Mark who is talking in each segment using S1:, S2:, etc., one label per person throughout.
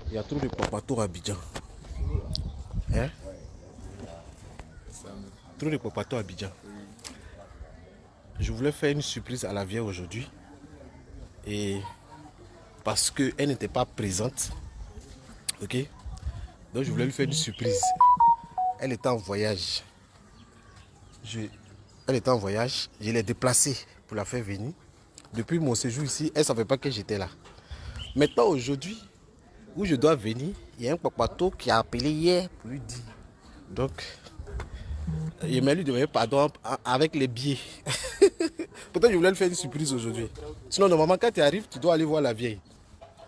S1: Il y a trop de papatos à Abidjan. Hein? Trop de papatos à Abidjan. Je voulais faire une surprise à la vieille aujourd'hui. Et parce qu'elle n'était pas présente. Ok? Donc je voulais lui faire une surprise. Elle était en voyage. Elle était en voyage. Je l'ai déplacée pour la faire venir. Depuis mon séjour ici, elle ne savait pas que j'étais là. Maintenant, aujourd'hui, où je dois venir, il y a un papato qui a appelé hier pour lui dire. Donc, il m'a lui demander pardon avec les billets. Peut-être que je voulais lui faire une surprise aujourd'hui. Sinon, normalement, quand tu arrives, tu dois aller voir la vieille.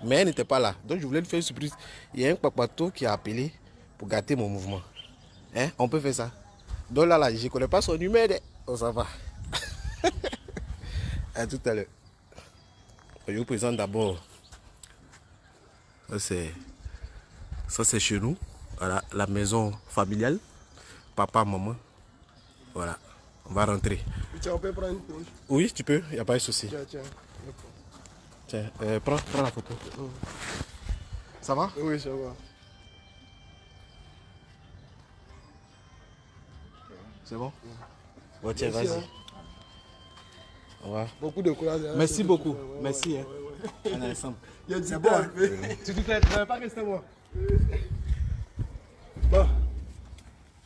S1: Mais elle n'était pas là. Donc, je voulais lui faire une surprise. Il y a un papato qui a appelé pour gâter mon mouvement. Hein? On peut faire ça. Donc là, je ne connais pas son numéro. Oh, ça va. À tout à l'heure. Je vous présente d'abord. Ça c'est chez nous. Voilà, la maison familiale. Papa, maman. Voilà. On va rentrer.
S2: On peut prendre une pause?
S1: Oui, tu peux. Il n'y a pas de souci.
S2: Tiens.
S1: Tiens, prends la photo. Ça va?
S2: Oui, ça va.
S1: C'est bon? Ouais, tiens, vas-y.
S2: Hein. Beaucoup de courage. Hein,
S1: merci beaucoup.
S2: Ouais,
S1: merci.
S2: Ouais,
S1: hein.
S2: ouais.
S1: On est ensemble.
S2: C'est bon.
S1: Tu ne fais pas que c'était moi.
S2: Bon.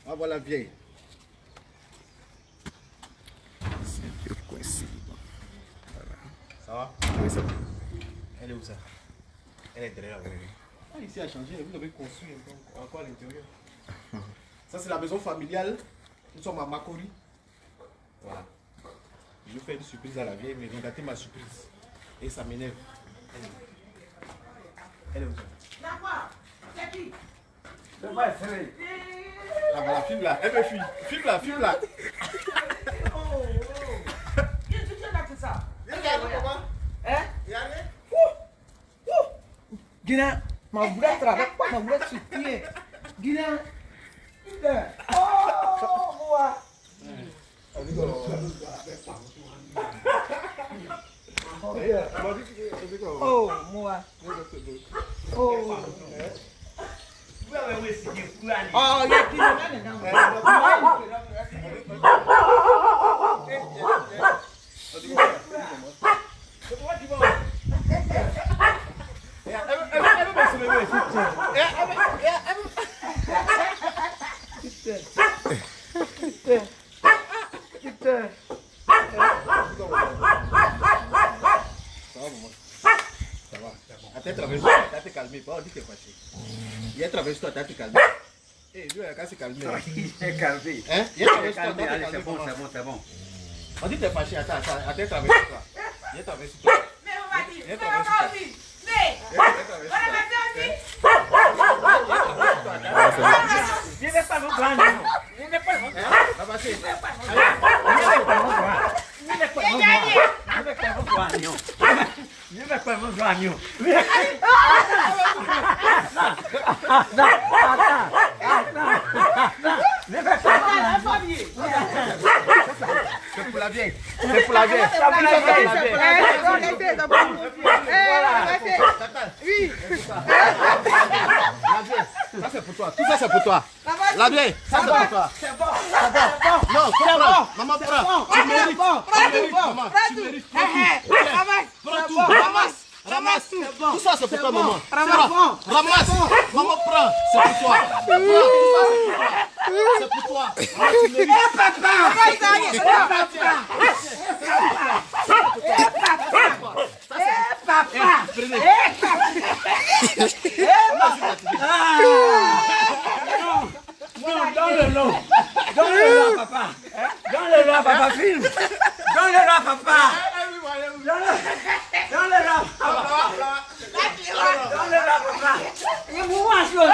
S1: On va voir la vieille. C'est un peu coincé. Voilà. Ça va? Oui, ça va. Elle est où ça? Elle est derrière. Ah, ici a changé. Vous avez construit encore à l'intérieur. Ça, c'est la maison familiale. Nous sommes à Makori. Voilà. Je fais une surprise à la vieille, mais regardez ma surprise. Et ça m'énerve. Elle est où ça? C'est qui? C'est pas serré. Ah voilà, filme là. Elle me fuit. Filme là.
S3: Qu'est-ce que tu as fait ça?
S1: Regarde, papa.
S3: Hein?
S1: Regardez.
S3: Guinéen, ma boulette travaille pas, ma boulette se tient. Guinéen. Oh, moi. Oh, moi. Oh. Oh, il y a qui
S1: T'as te calmé, pas dit que t'es fâché. Il a traversé toi, t'as te calmé. Eh, lui, il a qu'à se calmer.
S4: Il est calmé.
S1: Hein? Il a traversé toi,
S4: Calmé,
S1: t'as te
S4: allez,
S1: calmé.
S4: c'est bon.
S1: On dit que t'es fâché, attends, traversé toi. Il a traversé toi.
S5: Mais on va dire,
S1: Il a
S5: mais on va
S1: traversé
S5: dire, mais
S1: toi.
S5: on va dire aussi.
S3: Je n'ai pas mon grand. Je n'ai pas mon grand.
S1: Va passer. C'est pour la vieille. C'est pour la vieille.
S5: Oui.
S1: Ça c'est pour toi. Tout ça c'est pour toi. La vieille, ça c'est pour toi.
S3: C'est bon.
S1: Non, prends. Maman prends. Tu mérites. Maman, tu mérites. Prends tout. Ramasse. Tout ça c'est pour toi, maman. Ramasse. Maman prends. C'est pour toi. C'est pour toi. Maman, tu mérites.
S3: Donne-le-le à papa. Donne-le-le à papa, filme. Donne-le-le à papa. Donne-le-le à papa. Donne-le-le à papa. Il vous mange le dos.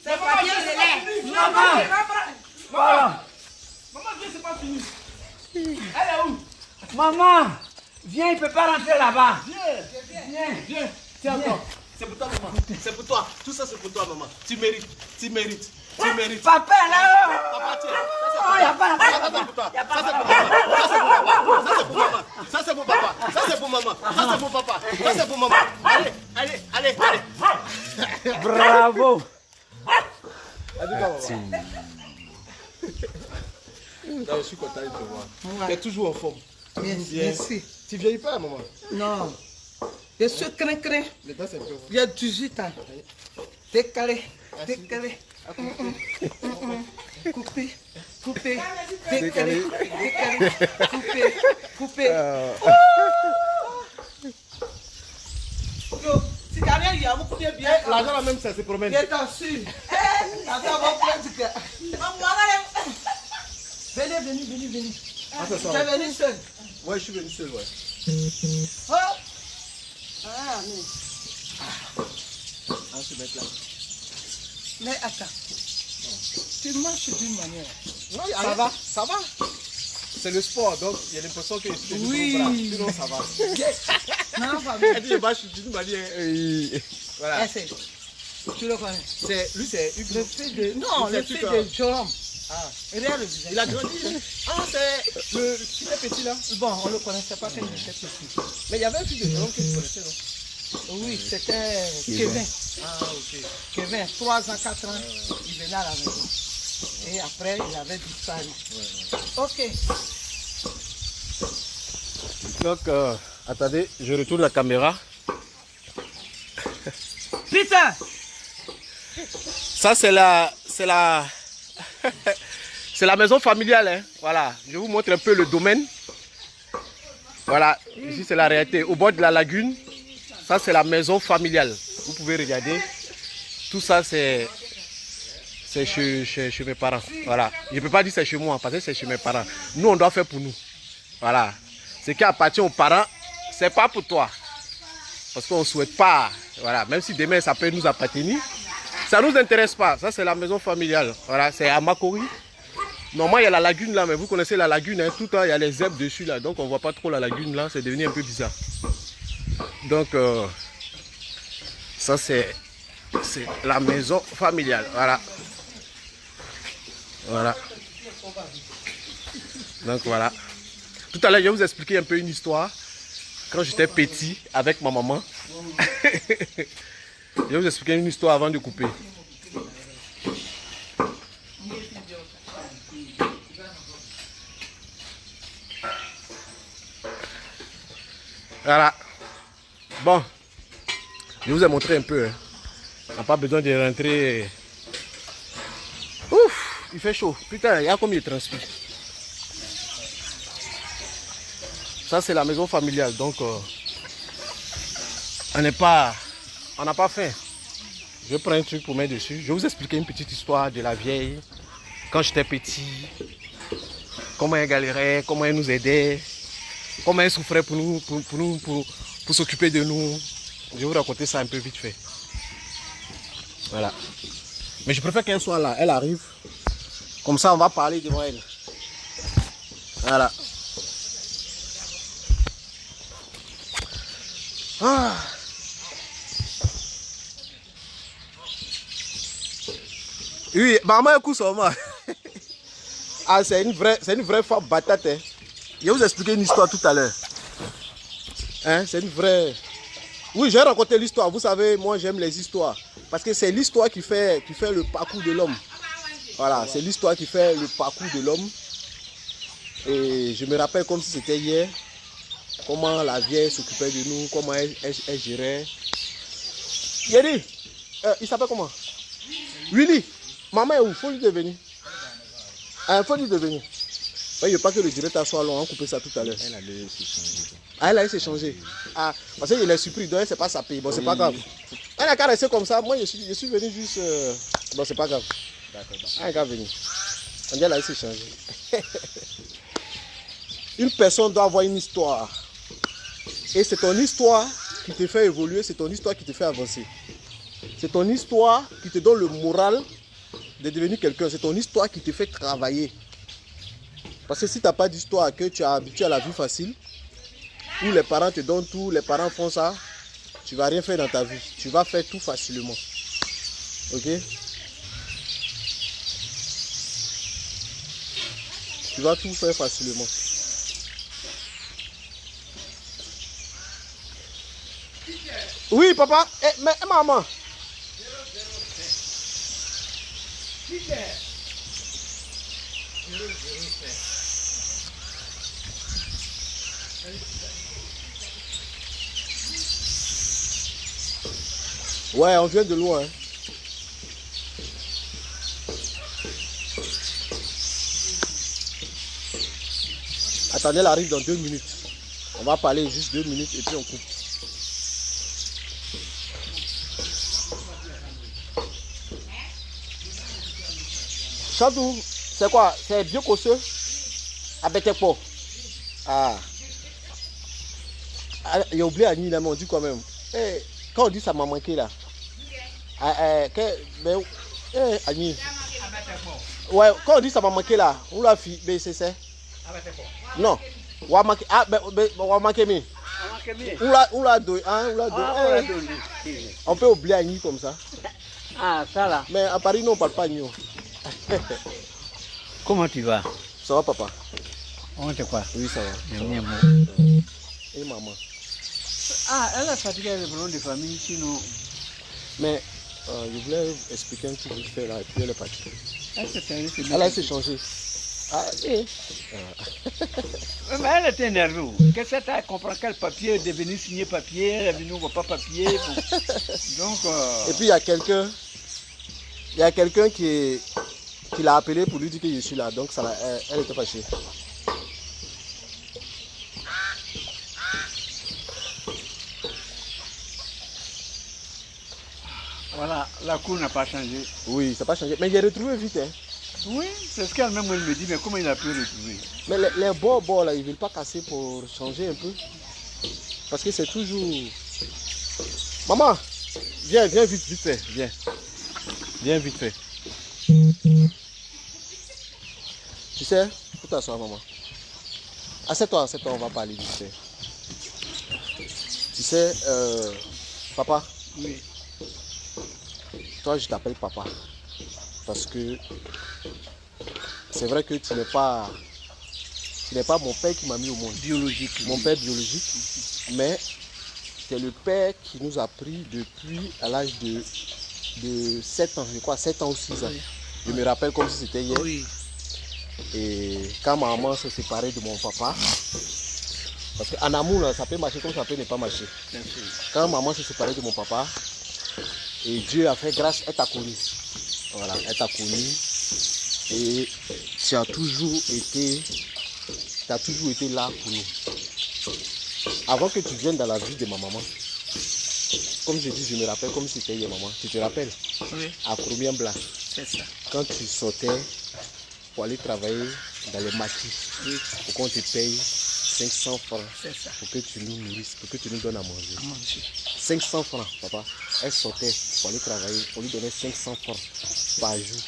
S5: C'est pas bien, c'est laid.
S3: Maman. Voilà.
S1: Maman, viens, c'est pas fini. Elle est où?
S3: Maman, viens, il ne peut pas rentrer là-bas.
S1: Viens. Tiens encore. C'est pour toi, maman. C'est pour toi. Tout ça, c'est pour toi, maman. Tu mérites.
S3: Papa, là.
S1: Papa, tiens.
S3: Oh, il n'y a pas la
S1: Ça, c'est pour toi. Ça, c'est pour papa. Ça, c'est pour maman. Ça, c'est pour maman. Allez.
S3: Bravo.
S2: Je suis content de te voir. Tu es toujours en forme.
S5: Merci.
S2: Tu vieillis pas, maman.
S5: Non. Je suis craint.
S2: Maintenant, c'est peu.
S5: Il y a 18 ans. Décalé. Décalé. Coupé. Coupé. Décalé. Décalé. Coupé. Coupé. Yo, si t'as rien, il y a beaucoup de bien.
S2: L'argent là même, ça se promène.
S5: Viens t'en suivre. Attends, mon frère. Venez.
S2: Ah, c'est
S5: Tu
S2: ça.
S5: es venu seul.
S2: Ouais, je suis venu seul, ouais.
S5: Oh. Ah, mais.
S2: Ah, ce mec là.
S5: Mais attends. Tu marches d'une manière.
S2: Non, ça va. C'est le sport, donc il y a l'impression que je suis
S5: Oui.
S2: sinon ça va.
S5: Non, pas
S2: Elle dit, je marche d'une manière. Voilà.
S5: Essaye. Tu le connais.
S2: Lui, c'est Hugues.
S5: Le fils de. Non, le fils de Jérôme.
S2: Ah.
S5: Regarde le visage.
S2: Il a grandi. Ah, c'est le petit là.
S5: Bon, on ne le connaissait pas quand il était petit.
S2: Mais il y avait un fils de Jérôme que je connaissais, non?
S5: Oui, c'était Kevin.
S2: Ah, ok.
S5: Kevin, 3 ans, 4 ans, il venait à la maison. Et après, il avait disparu. Ok.
S1: Donc, attendez, je retourne la caméra.
S5: Putain!
S1: Ça, c'est la c'est la maison familiale. Hein. Voilà, je vous montre un peu le domaine. Voilà, ici c'est la réalité. Au bord de la lagune, ça c'est la maison familiale. Vous pouvez regarder. Tout ça c'est chez mes parents. Voilà, je ne peux pas dire c'est chez moi parce que c'est chez mes parents. Nous on doit faire pour nous. Voilà, ce qui appartient aux parents, c'est pas pour toi. Parce qu'on ne souhaite pas. Voilà, même si demain ça peut nous appartenir. Ça ne nous intéresse pas. Ça, c'est la maison familiale. Voilà, c'est à Makori. Normalement, il y a la lagune là, mais vous connaissez la lagune. Hein, tout le temps, il y a les zèbres dessus là. Donc, on ne voit pas trop la lagune là. C'est devenu un peu bizarre. Donc, ça, c'est la maison familiale. Voilà. Voilà. Donc, voilà. Tout à l'heure, je vais vous expliquer un peu une histoire. Quand j'étais petit, avec ma maman. Je vais vous expliquer une histoire avant de couper. Voilà. Bon. Je vous ai montré un peu. Hein. On n'a pas besoin de rentrer. Ouf, il fait chaud. Putain, il y a combien de transpire. Ça, c'est la maison familiale. Donc, on n'a pas faim. Je prends un truc pour mettre dessus. Je vais vous expliquer une petite histoire de la vieille. Quand j'étais petit, comment elle galérait, comment elle nous aidait, comment elle souffrait pour s'occuper de nous. Je vais vous raconter ça un peu vite fait. Voilà. Mais je préfère qu'elle soit là. Elle arrive. Comme ça, on va parler devant elle. Voilà. Ah. Oui, maman écoute ça. Ah, c'est une vraie femme batate. Hein. Je vais vous expliquer une histoire tout à l'heure. Hein, c'est une vraie... Oui, j'ai raconté l'histoire. Vous savez, moi j'aime les histoires. Parce que c'est l'histoire qui fait le parcours de l'homme. Voilà, c'est l'histoire qui fait le parcours de l'homme. Et je me rappelle comme si c'était hier. Comment la vieille s'occupait de nous, comment elle gérait. Yeri, il s'appelle comment? Willy, maman est où? Il faut lui devenir. Il faut lui devenir. Il ne veut pas que le directeur soit long, on a coupé ça tout à l'heure. Elle allait s'échanger. Ah, elle allait s'échanger. Ah, parce qu'il est surpris, donc c'est pas sa paye. Bon, c'est pas grave. Elle n'a qu'à rester comme ça. Moi, je suis venu juste. Bon, c'est pas grave. D'accord. Elle n'a qu'à venir. On allait s'échanger. Une personne doit avoir une histoire. Et c'est ton histoire qui te fait évoluer, c'est ton histoire qui te fait avancer. C'est ton histoire qui te donne le moral de devenir quelqu'un. C'est ton histoire qui te fait travailler. Parce que si tu n'as pas d'histoire, que tu es habitué à la vie facile, où les parents te donnent tout, les parents font ça, tu ne vas rien faire dans ta vie. Tu vas faire tout facilement. Ok? Tu vas tout faire facilement. Oui, papa. Mais maman. Ouais, on vient de loin. Hein. Attendez, elle arrive dans 2 minutes. On va parler juste 2 minutes et puis on coupe. Chantou, c'est quoi? C'est bien cosseux? Avec quoi? Ah. Il a oublié Annie là, mais on dit quand même. Hey, quand on dit ça m'a manqué là. Annie. Ouais, quand on dit ça m'a manqué là, on l'a fait, mais c'est ça. Non. On a manqué. Ah, on a manqué mi. On l'a donné. On peut oublier Annie comme ça.
S3: Ah, ça là.
S1: Mais à Paris, non, on ne parle pas Annie.
S3: Comment tu vas?
S1: Ça va, papa?
S3: On te quoi?
S1: Oui, ça va. Et maman?
S3: Ah, elle a fatigué le problème de famille, sinon.
S1: Mais je voulais expliquer un truc vite fait là, et puis elle est partie. Elle a essayé de changer. Ah, et...
S3: Mais elle était énervée. Qu'est-ce que tu as compris? Quel papier est devenu signer papier, elle est venue, on ne voit pas papier. Donc.
S1: Et puis il y a quelqu'un. Il y a quelqu'un qui l'a appelé pour lui dire que je suis là. Donc ça, elle était fâchée.
S3: Voilà, la cour n'a pas changé.
S1: Oui, ça n'a pas changé. Mais j'ai retrouvé vite. Hein.
S3: Oui, c'est ce qu'elle-même me dit, mais comment il a pu retrouver?
S1: Mais les bords là, ils ne veulent pas casser pour changer un peu. Parce que c'est toujours... Maman, viens vite fait. Viens vite fait. Tu sais, faut t'asseoir maman. Assieds-toi, on va parler vite fait. Tu sais, papa.
S3: Oui.
S1: Toi, je t'appelle papa. Parce que c'est vrai que tu n'es pas mon père qui m'a mis au monde.
S3: Biologique.
S1: Mon père biologique. Mais c'est le père qui nous a pris depuis à l'âge de 7 ans, je crois, 7 ans ou 6 ans. Oui. Je me rappelle comme si c'était hier. Oui. Et quand ma maman s'est séparée de mon papa, parce qu'en amour, là, ça peut marcher comme ça peut ne pas marcher. Quand maman s'est séparée de mon papa, et Dieu a fait grâce, elle t'a connu. Voilà, elle t'a connu. Et tu as toujours été là pour nous. Avant que tu viennes dans la vie de ma maman, comme je dis, je me rappelle comme si c'était hier, maman. Tu te rappelles? Oui. À Première Blanc.
S3: C'est ça.
S1: Quand tu sortais pour aller travailler dans les maquis, oui, pour qu'on te paye 500 francs. C'est ça. Pour que tu nous nourrisses, pour que tu nous donnes à manger. 500 francs, papa. Elle sortait pour aller travailler, pour lui donner 500 francs par jour.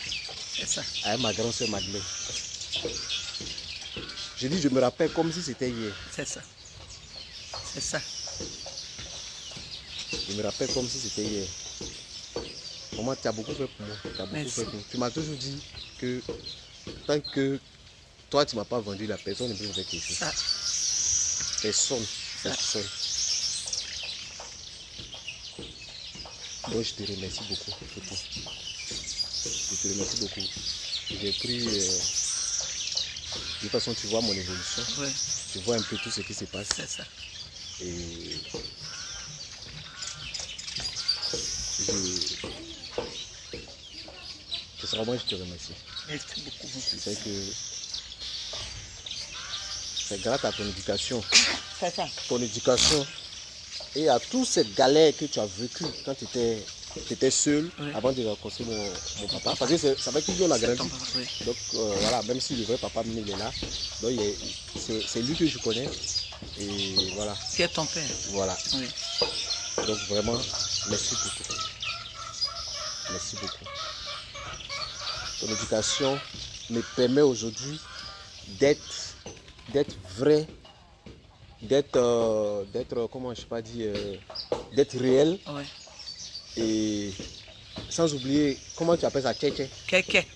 S1: C'est ça. Avec ma grande soeur Madeleine. Je dis, je me rappelle comme si c'était hier. C'est ça. C'est ça. Je me rappelle comme si c'était hier. Maman, tu as beaucoup fait pour moi. Tu m'as toujours dit que tant que toi, tu ne m'as pas vendu, la personne ne peut faire quelque chose. Ça. Personne. Donc, je te remercie beaucoup pour tout. Je te remercie beaucoup. J'ai pris... de toute façon, tu vois mon évolution. Ouais. Tu vois un peu tout ce qui se passe. C'est ça. Et... Sincèrement, je te remercie. Merci beaucoup. C'est que c'est grâce à ton éducation. C'est ça. Ton éducation et à toutes ces galères que tu as vécues quand tu étais seul, oui, avant de rencontrer mon papa. Parce que c'est avec qui on a grandi. Oui. Donc voilà, même si le vrai papa il est là, c'est lui que je connais. Et voilà.
S3: C'est ton père.
S1: Voilà. Oui. Donc vraiment, merci beaucoup. Merci beaucoup. Ton éducation me permet aujourd'hui d'être vrai, d'être comment je sais pas dire, d'être réel. Ouais. Et sans oublier, comment tu appelles ça, tchétché? Tchétché.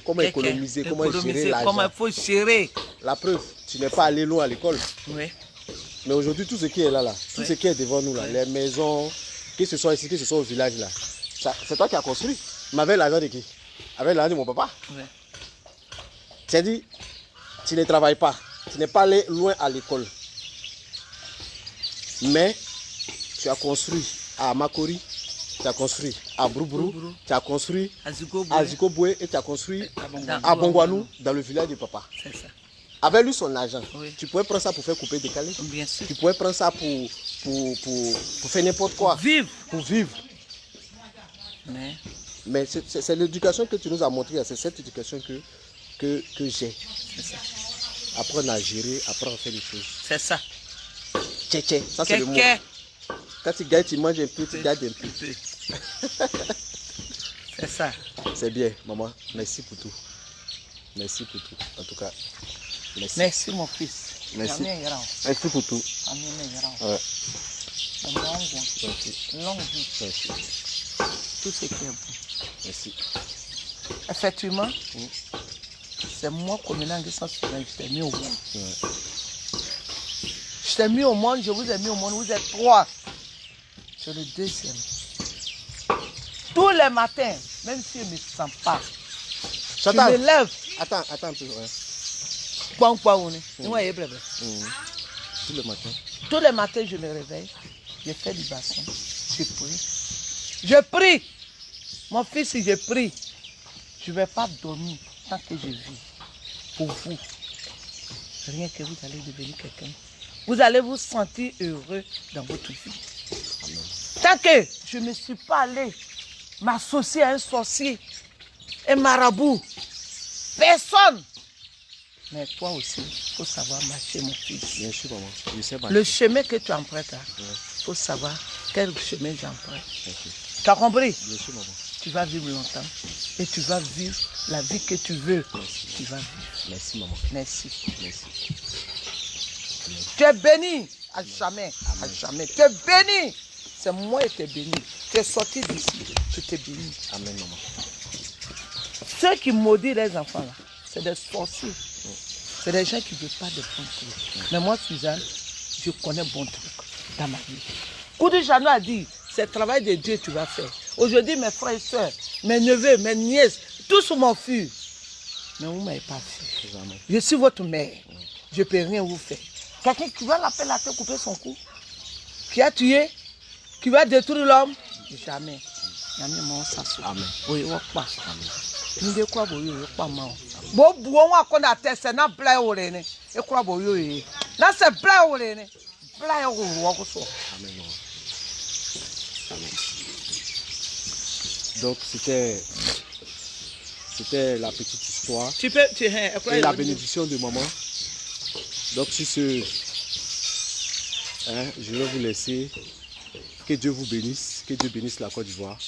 S1: Comment économiser, comment gérer l'argent.
S3: Comment il faut gérer.
S1: La preuve, tu n'es pas allé loin à l'école. Oui. Mais aujourd'hui, tout ce qui est là, tout ce qui est devant nous, là, les maisons, que ce soit ici, que ce soit au village, là, c'est toi qui as construit. Mais avec l'argent de qui? avec l'argent de mon papa.
S5: Ouais.
S1: C'est-à-dire, tu ne travailles pas. Tu n'es pas allé loin à l'école. Mais tu as construit à Makori, tu as construit à Broubrou, tu as construit à Zikoboué et tu as construit à Bongwanou, dans le village de papa.
S5: C'est ça.
S1: Avec lui son argent,
S5: Oui.
S1: tu pouvais prendre ça pour faire couper décalé.
S5: Bien sûr.
S1: Tu pouvais prendre ça pour faire n'importe quoi.
S5: Vive.
S1: Pour vivre. Mais c'est l'éducation que tu nous as montré, c'est cette éducation que j'ai.
S5: C'est ça.
S1: Apprendre à gérer, apprendre à faire des choses.
S5: C'est ça.
S1: Tché, ça c'est le mot. Quand tu gagnes, tu manges un peu, tu gardes un peu.
S5: C'est ça.
S1: C'est bien, maman. Merci pour tout. Merci pour tout. En tout cas, merci.
S5: Merci mon fils.
S1: Merci. Merci pour tout. Ouais.
S5: Longue vie.
S1: Merci.
S5: Tout ce qui est bon.
S1: Merci.
S5: Effectivement, c'est moi comme un je t'ai mis au monde.
S1: Ouais.
S5: Je t'ai mis au monde, je vous ai mis au monde, vous êtes 3. Je suis le 2e. Tous les matins, même si je ne me sens pas, je me lève.
S1: Attends un peu. Ouais. Tous les matins.
S5: Tous les matins, je me réveille, je fais du bassin, je prie. Je prie. Mon fils, je prie. Je ne vais pas dormir tant que je vis. Pour vous. Rien que vous allez devenir quelqu'un. Vous allez vous sentir heureux dans votre vie.
S1: Amen.
S5: Tant que je ne suis pas allé m'associer à un sorcier, un marabout, personne. Mais toi aussi, il faut savoir marcher, mon fils.
S1: Bien sûr, maman. Je sais marcher.
S5: Le chemin que tu empruntes, il faut savoir quel chemin j'emprunte.
S1: Okay.
S5: Tu as compris?
S1: Bien sûr, maman.
S5: Tu vas vivre longtemps et tu vas vivre la vie que tu veux.
S1: Merci.
S5: Tu vas vivre.
S1: Merci, maman.
S5: Merci.
S1: Merci.
S5: Tu es béni à jamais. À jamais. Tu es béni. C'est moi qui t'ai béni. Tu es sorti d'ici. Je t'ai béni.
S1: Amen, maman.
S5: Ceux qui maudissent les enfants là, c'est des sorciers. C'est des gens qui ne veulent pas de bons trucs. Mais moi, Suzanne, je connais bon truc dans ma vie. Koudou Janou a dit, c'est le travail de Dieu que tu vas faire. Aujourd'hui, mes frères et soeurs, mes neveux, mes nièces, tous m'ont fui. Mais vous ne m'avez pas fui. Je suis votre mère. Je ne peux rien vous faire. Quelqu'un qui va l'appeler la tête, couper son cou, qui a tué, qui va détruire l'homme, jamais.
S1: Amen.
S5: Oui, pas. Nous quoi pas mal. Bon, on a qu'on a testé, na blague au rené. Et quoi, bon, là c'est blague au rené. Blague au rené.
S1: Amen. Amen. Donc c'était la petite histoire et la bénédiction de maman. Donc sur ce, je vais vous laisser. Que Dieu vous bénisse, que Dieu bénisse la Côte d'Ivoire.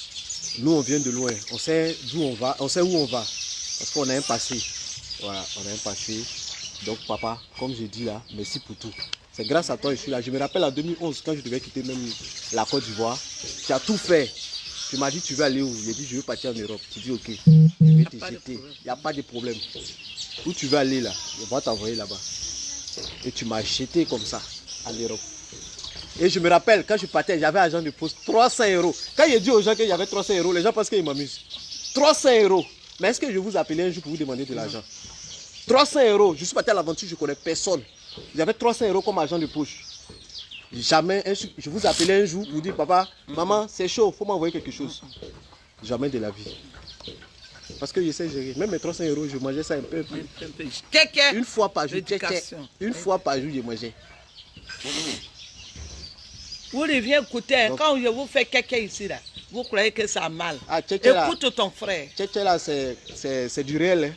S1: Nous on vient de loin, on sait d'où on va, on sait où on va, parce qu'on a un passé. Voilà, on a un passé. Donc papa, comme j'ai dit là, merci pour tout. C'est grâce à toi que je suis là. Je me rappelle en 2011, quand je devais quitter même la Côte d'Ivoire, tu as tout fait. Tu m'as dit tu veux aller où? J'ai dit je veux partir en Europe. Tu dis ok, je vais te jeter. Il n'y a pas de problème. Où tu veux aller là, on va t'envoyer là-bas. Et tu m'as jeté comme ça en Europe. Et je me rappelle, quand je partais, j'avais agent de poste 300 €. Quand j'ai dit aux gens qu'il y avait 300 €, les gens pensent qu'ils m'amusent. 300 €. Mais est-ce que je vous appelais un jour pour vous demander de l'argent? 300 €. Je suis parti à l'aventure, je ne connais personne. J'avais 300 € comme agent de poche. Jamais, je vous appelais un jour pour vous dire, papa, maman, c'est chaud, il faut m'envoyer quelque chose. Jamais de la vie. Parce que je sais gérer. Même mes 300 €, je mangeais ça un peu. Une fois par jour. Une fois par jour, je mangeais.
S5: Vous revenez écouter, quand je vous fais quelqu'un ici, là, vous croyez que ça a mal.
S1: Ah,
S5: écoute ton frère.
S1: Tchétché là, c'est du réel. Hein.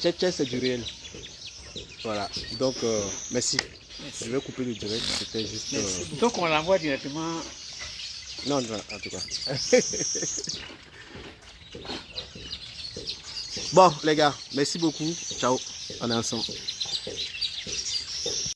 S1: Tchétché, c'est du réel. Voilà. Donc, merci. Je vais couper le direct. C'était juste.
S3: Donc, on l'envoie directement.
S1: Non, en tout cas. Bon, les gars, merci beaucoup. Ciao. On est ensemble.